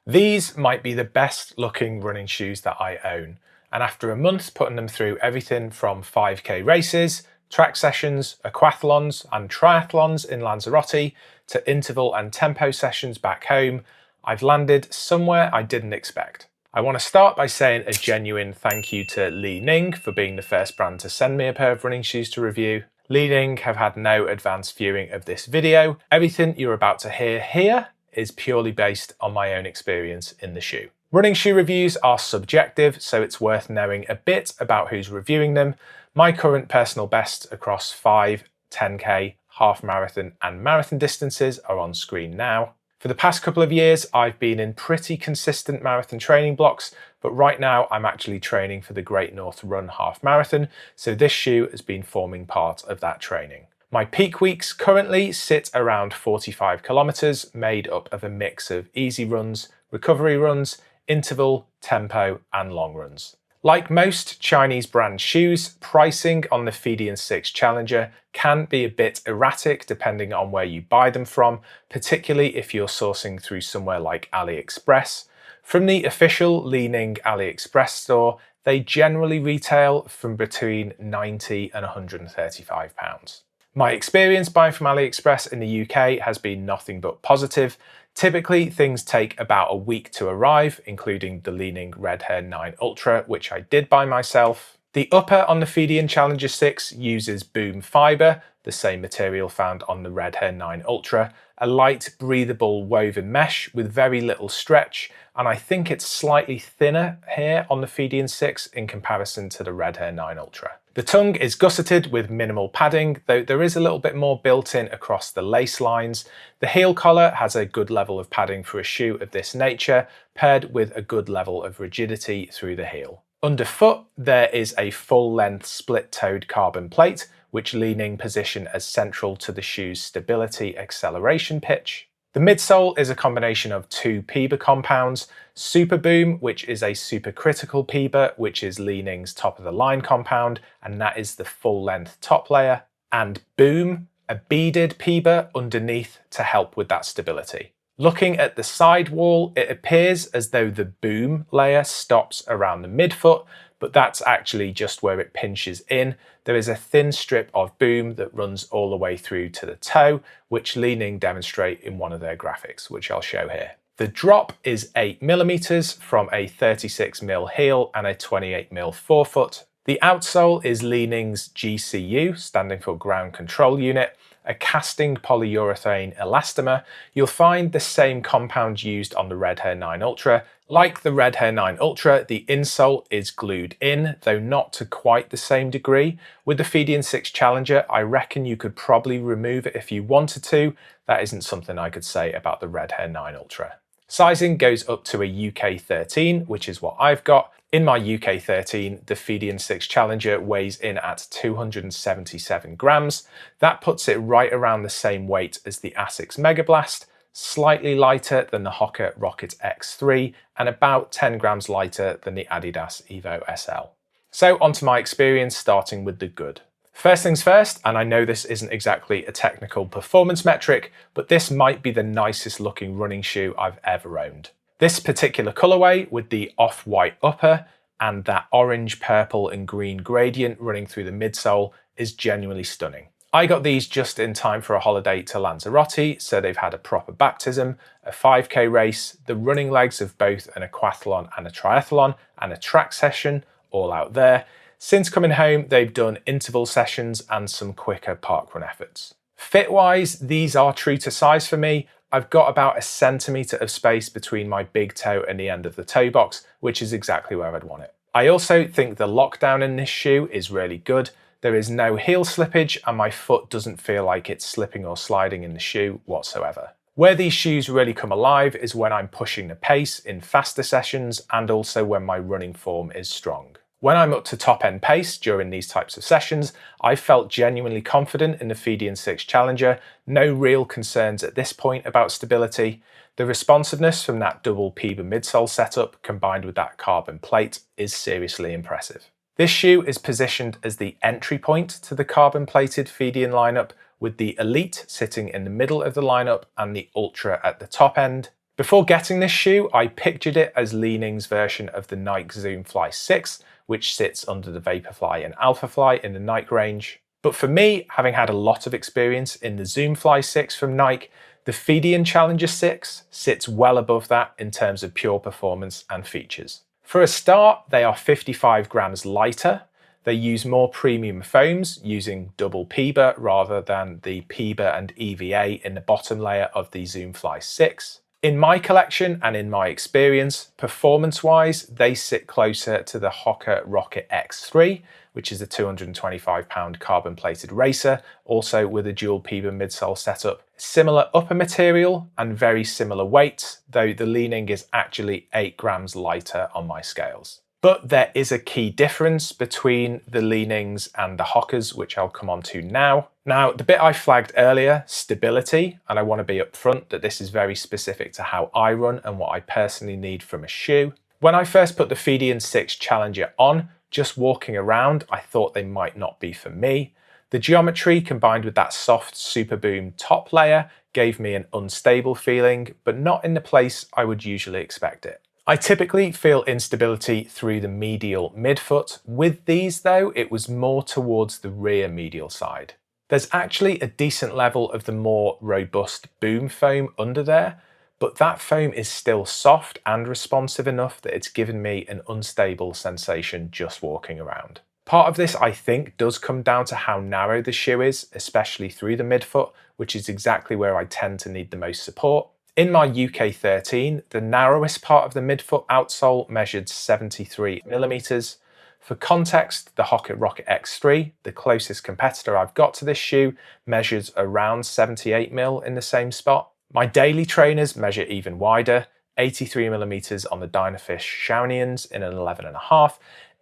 These might be the best looking running shoes that I own, and after a month putting them through everything from 5k races, track sessions, aquathlons and triathlons in Lanzarote to interval and tempo sessions back home, I've landed somewhere I didn't expect. I want to start by saying a genuine thank you to Li-Ning for being the first brand to send me a pair of running shoes to review. Li-Ning have had no advanced viewing of this video. Everything you're about to hear here is purely based on my own experience in the shoe. Running shoe reviews are subjective, so it's worth knowing a bit about who's reviewing them. My current personal bests across 5, 10k, half marathon and marathon distances are on screen now. For the past couple of years, I've been in pretty consistent marathon training blocks, but right now I'm actually training for the Great North Run half marathon, so this shoe has been forming part of that training. My peak weeks currently sit around 45 kilometers, made up of a mix of easy runs, recovery runs, interval, tempo, and long runs. Like most Chinese brand shoes, pricing on the Feidian 6 Challenger can be a bit erratic depending on where you buy them from, particularly if you're sourcing through somewhere like AliExpress. From the official Li-Ning AliExpress store, they generally retail from between £90 and £135. My experience buying from AliExpress in the UK has been nothing but positive. Typically, things take about a week to arrive, including the Li-Ning Red Hair 9 Ultra, which I did buy myself. The upper on the Feidian Challenger 6 uses boom fibre, the same material found on the Red Hair 9 Ultra, a light, breathable woven mesh with very little stretch, and I think it's slightly thinner here on the Feidian 6 in comparison to the Red Hair 9 Ultra. The tongue is gusseted with minimal padding, though there is a little bit more built in across the lace lines. The heel collar has a good level of padding for a shoe of this nature, paired with a good level of rigidity through the heel. Underfoot, there is a full-length split-toed carbon plate, which Li-Ning position as central to the shoe's stability acceleration pitch. The midsole is a combination of two PEBA compounds, Super Boom, which is a supercritical PEBA, which is Li-Ning's top-of-the-line compound, and that is the full-length top layer, and Boom, a beaded PEBA underneath to help with that stability. Looking at the side wall, it appears as though the Boom layer stops around the midfoot, but that's actually just where it pinches in. There is a thin strip of Boom that runs all the way through to the toe, which Li-Ning demonstrate in one of their graphics, which I'll show here. The drop is 8mm from a 36mm heel and a 28mm forefoot. The outsole is Li-Ning's GCU, standing for Ground Control Unit, a casting polyurethane elastomer. You'll find the same compound used on the Red Hair 9 Ultra. Like the Red Hair 9 Ultra, the insole is glued in, though not to quite the same degree. With the Feidian 6 Challenger, I reckon you could probably remove it if you wanted to. That isn't something I could say about the Red Hair 9 Ultra. Sizing goes up to a UK 13, which is what I've got. In my UK 13, the Feidian 6 Challenger weighs in at 277 grams. That puts it right around the same weight as the Asics Megablast, slightly lighter than the Hoka Rocket X3, and about 10 grams lighter than the Adidas Evo SL. So onto my experience, starting with the good. First things first, and I know this isn't exactly a technical performance metric, but this might be the nicest looking running shoe I've ever owned. This particular colorway with the off-white upper and that orange, purple and green gradient running through the midsole is genuinely stunning. I got these just in time for a holiday to Lanzarote, so they've had a proper baptism, a 5k race, the running legs of both an aquathlon and a triathlon, and a track session, all out there. Since coming home, they've done interval sessions and some quicker parkrun efforts. Fit-wise, these are true to size for me. I've got about 1 centimetre of space between my big toe and the end of the toe box, which is exactly where I'd want it. I also think the lockdown in this shoe is really good. There is no heel slippage and my foot doesn't feel like it's slipping or sliding in the shoe whatsoever. Where these shoes really come alive is when I'm pushing the pace in faster sessions and also when my running form is strong. When I'm up to top end pace during these types of sessions, I felt genuinely confident in the Feidian 6 Challenger, no real concerns at this point about stability. The responsiveness from that double PEBA midsole setup combined with that carbon plate is seriously impressive. This shoe is positioned as the entry point to the carbon plated Feidian lineup, with the Elite sitting in the middle of the lineup and the Ultra at the top end. Before getting this shoe, I pictured it as Li-Ning's version of the Nike Zoomfly 6, which sits under the Vaporfly and Alphafly in the Nike range. But for me, having had a lot of experience in the Zoomfly 6 from Nike, the Feidian Challenger 6 sits well above that in terms of pure performance and features. For a start, they are 55 grams lighter. They use more premium foams using double Peba rather than the Peba and EVA in the bottom layer of the Zoomfly 6. In my collection and in my experience, performance-wise, they sit closer to the Hoka Rocket X3, which is a 225-pound carbon-plated racer, also with a dual Peba midsole setup. Similar upper material and very similar weights, though the Li-Ning is actually 8 grams lighter on my scales. But there is a key difference between the Li-Nings and the Hokas, which I'll come on to now. Now, the bit I flagged earlier, stability, and I want to be upfront that this is very specific to how I run and what I personally need from a shoe. When I first put the Feidian 6 Challenger on, just walking around, I thought they might not be for me. The geometry combined with that soft Super Boom top layer gave me an unstable feeling, but not in the place I would usually expect it. I typically feel instability through the medial midfoot. With these though, it was more towards the rear medial side. There's actually a decent level of the more robust boom foam under there, but that foam is still soft and responsive enough that it's given me an unstable sensation just walking around. Part of this, I think, does come down to how narrow the shoe is, especially through the midfoot, which is exactly where I tend to need the most support. In my UK 13, the narrowest part of the midfoot outsole measured 73 millimeters. For context, the Hoka Rocket X3, the closest competitor I've got to this shoe, measures around 78 mil in the same spot. My daily trainers measure even wider, 83 millimeters on the Dynafish Shaonians in an 11.5,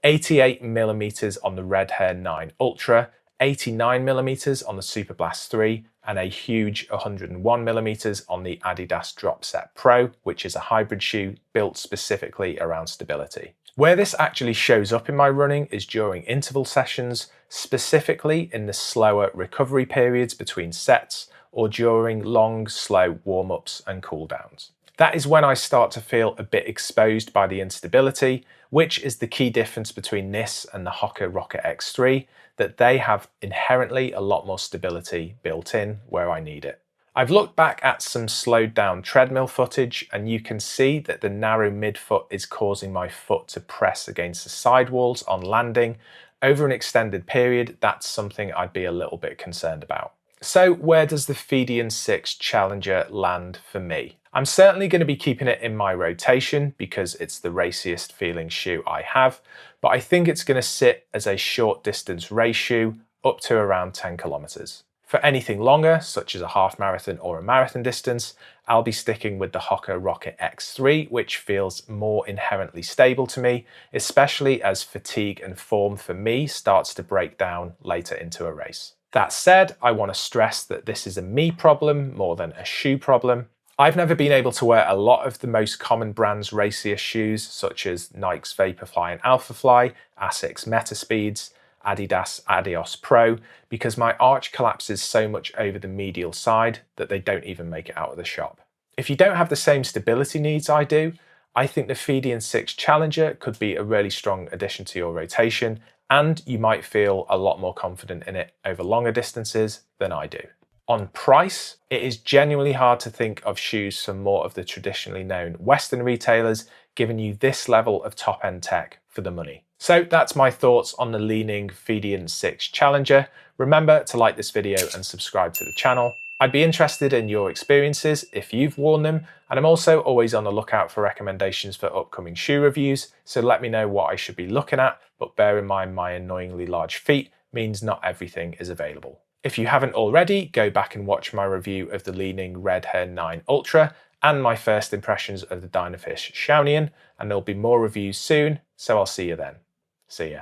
88 millimeters on the Red Hare 9 Ultra, 89 millimeters on the Superblast 3, and a huge 101 millimeters on the Adidas Dropset Pro, which is a hybrid shoe built specifically around stability. Where this actually shows up in my running is during interval sessions, specifically in the slower recovery periods between sets or during long, slow warm-ups and cool-downs. That is when I start to feel a bit exposed by the instability, which is the key difference between this and the Hoka Rocket X3, that they have inherently a lot more stability built in where I need it. I've looked back at some slowed down treadmill footage and you can see that the narrow midfoot is causing my foot to press against the sidewalls on landing. Over an extended period, that's something I'd be a little bit concerned about. So where does the Feidian 6 Challenger land for me? I'm certainly going to be keeping it in my rotation because it's the raciest feeling shoe I have, but I think it's going to sit as a short distance race shoe up to around 10 kilometers. For anything longer, such as a half marathon or a marathon distance, I'll be sticking with the Hoka Rocket X3, which feels more inherently stable to me, especially as fatigue and form for me starts to break down later into a race. That said, I want to stress that this is a me problem more than a shoe problem. I've never been able to wear a lot of the most common brands' raciest shoes, such as Nike's Vaporfly and Alphafly, Asics Metaspeeds, Adidas Adios Pro, because my arch collapses so much over the medial side that they don't even make it out of the shop. If you don't have the same stability needs I do, I think the Feidian 6 Challenger could be a really strong addition to your rotation, and you might feel a lot more confident in it over longer distances than I do. On price, it is genuinely hard to think of shoes from more of the traditionally known Western retailers giving you this level of top-end tech for the money. So that's my thoughts on the Li-Ning Feidian 6 Challenger. Remember to like this video and subscribe to the channel. I'd be interested in your experiences if you've worn them, and I'm also always on the lookout for recommendations for upcoming shoe reviews, so let me know what I should be looking at, but bear in mind my annoyingly large feet means not everything is available. If you haven't already, go back and watch my review of the Li-Ning Red Hare 9 Ultra and my first impressions of the Dynafish Shaonian, and there'll be more reviews soon, so I'll see you then. See ya.